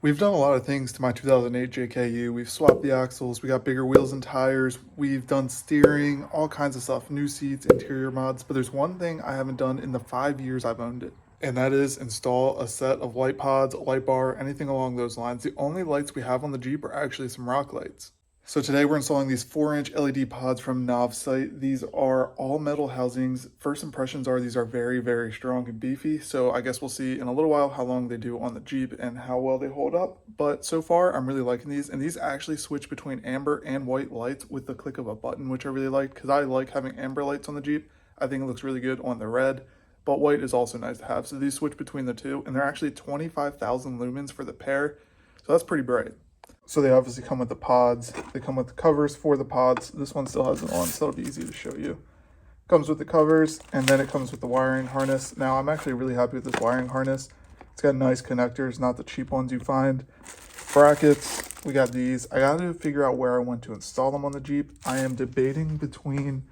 We've done a lot of things to my 2008 JKU. We've swapped the axles, we got bigger wheels and tires, we've done steering, all kinds of stuff, new seats, interior mods, but there's one thing I haven't done in the 5 years I've owned it, and that is install a set of light pods, a light bar, anything along those lines. The only lights we have on the Jeep are actually some rock lights. So today we're installing these 4-inch LED pods from Novsight. These are all metal housings. First impressions are these are very, very strong and beefy. So I guess we'll see in a little while how long they do on the Jeep and how well they hold up. But so far I'm really liking these, and these actually switch between amber and white lights with the click of a button, which I really like because I like having amber lights on the Jeep. I think it looks really good on the red, but white is also nice to have. So these switch between the two, and they're actually 25,000 lumens for the pair. So that's pretty bright. So they obviously come with the pods. They come with the covers for the pods. This one still has it on, so it'll be easy to show you. Comes with the covers, and then it comes with the wiring harness. Now, I'm actually really happy with this wiring harness. It's got nice connectors, not the cheap ones you find. Brackets, we got these. I got to figure out where I want to install them on the Jeep. I am debating between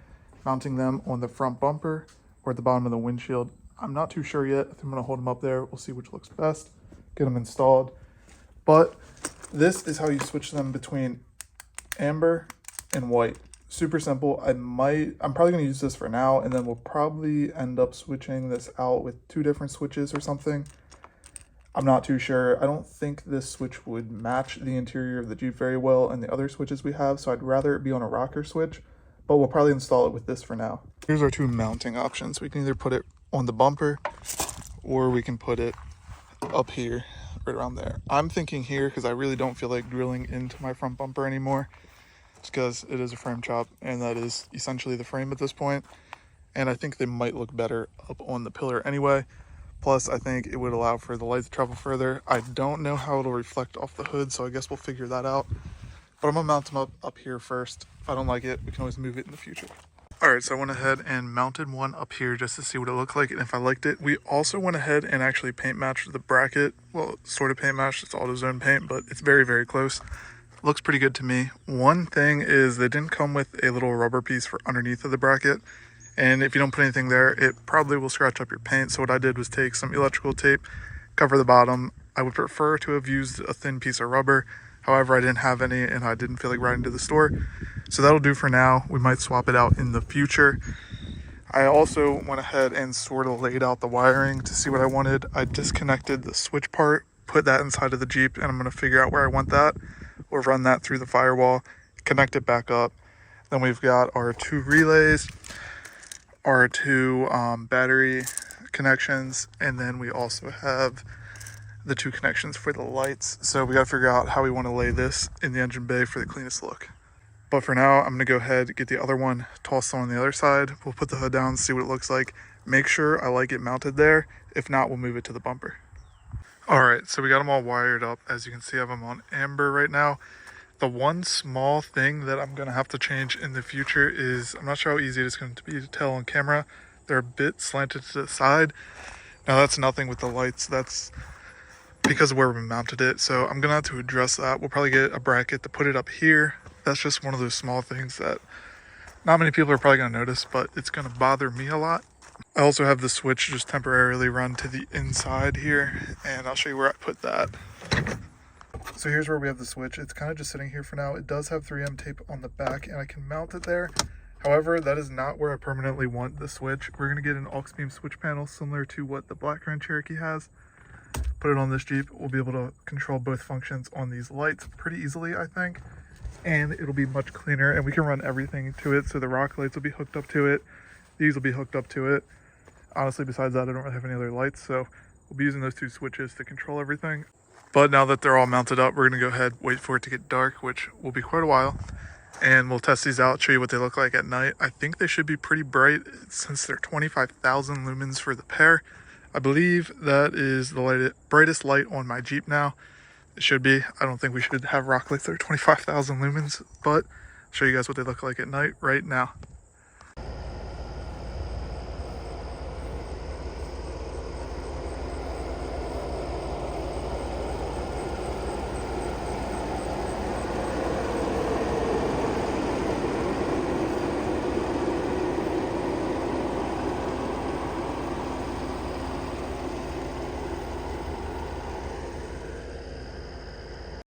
mounting them on the front bumper or at the bottom of the windshield. I'm not too sure yet. I think I'm going to hold them up there. We'll see which looks best. Get them installed. But this is how you switch them between amber and white. Super simple. I'm probably going to use this for now, and then we'll probably end up switching this out with 2 different switches or something. I'm not too sure. I don't think this switch would match the interior of the Jeep very well and the other switches we have, so I'd rather it be on a rocker switch, but we'll probably install it with this for now. Here's our 2 mounting options. We can either put it on the bumper or we can put it up here, right around there. I'm thinking here because I really don't feel like drilling into my front bumper anymore, just because it is a frame chop and that is essentially the frame at this point, and I think they might look better up on the pillar anyway. Plus I think it would allow for the light to travel further. I don't know how it'll reflect off the hood, so I guess we'll figure that out, but I'm gonna mount them up here first. If I don't like it, we can always move it in the future. All right, so I went ahead and mounted one up here just to see what it looked like and if I liked it. We also went ahead and actually paint matched the bracket. Well, sort of paint matched, it's AutoZone paint, but it's very, very close. Looks pretty good to me. One thing is they didn't come with a little rubber piece for underneath of the bracket. And if you don't put anything there, it probably will scratch up your paint. So what I did was take some electrical tape, cover the bottom. I would prefer to have used a thin piece of rubber. However, I didn't have any and I didn't feel like riding to the store. So that'll do for now. We might swap it out in the future. I also went ahead and sort of laid out the wiring to see what I wanted. I disconnected the switch part, put that inside of the Jeep, and I'm going to figure out where I want that. We'll run that through the firewall, connect it back up. Then we've got our 2 relays, our 2 battery connections, and then we also have the 2 connections for the lights. So we got to figure out how we want to lay this in the engine bay for the cleanest look. But for now, I'm going to go ahead, get the other one, toss it on the other side. We'll put the hood down, see what it looks like. Make sure I like it mounted there. If not, we'll move it to the bumper. All right, so we got them all wired up. As you can see, I have them on amber right now. The one small thing that I'm going to have to change in the future is, I'm not sure how easy it is going to be to tell on camera. They're a bit slanted to the side. Now that's nothing with the lights. That's because of where we mounted it. So I'm going to have to address that. We'll probably get a bracket to put it up here. That's just one of those small things that not many people are probably going to notice, but it's going to bother me a lot. I also have the switch just temporarily run to the inside here, and I'll show you where I put that. So here's where we have the switch. It's kind of just sitting here for now. It does have 3M tape on the back, and I can mount it there. However, that is not where I permanently want the switch. We're going to get an aux beam switch panel similar to what the Black Grand Cherokee has. Put it on this Jeep. We'll be able to control both functions on these lights pretty easily, I think. And it'll be much cleaner, and we can run everything to it. So the rock lights will be hooked up to it. These will be hooked up to it. Honestly, besides that, I don't really have any other lights, so we'll be using those 2 switches to control everything. But now that they're all mounted up, we're going to go ahead, wait for it to get dark, which will be quite a while, and we'll test these out, show you what they look like at night. I think they should be pretty bright since they're 25,000 lumens for the pair. I believe that is the brightest light on my Jeep now. It should be. I don't think we should have rock lights that are 25,000 lumens, but I'll show you guys what they look like at night right now.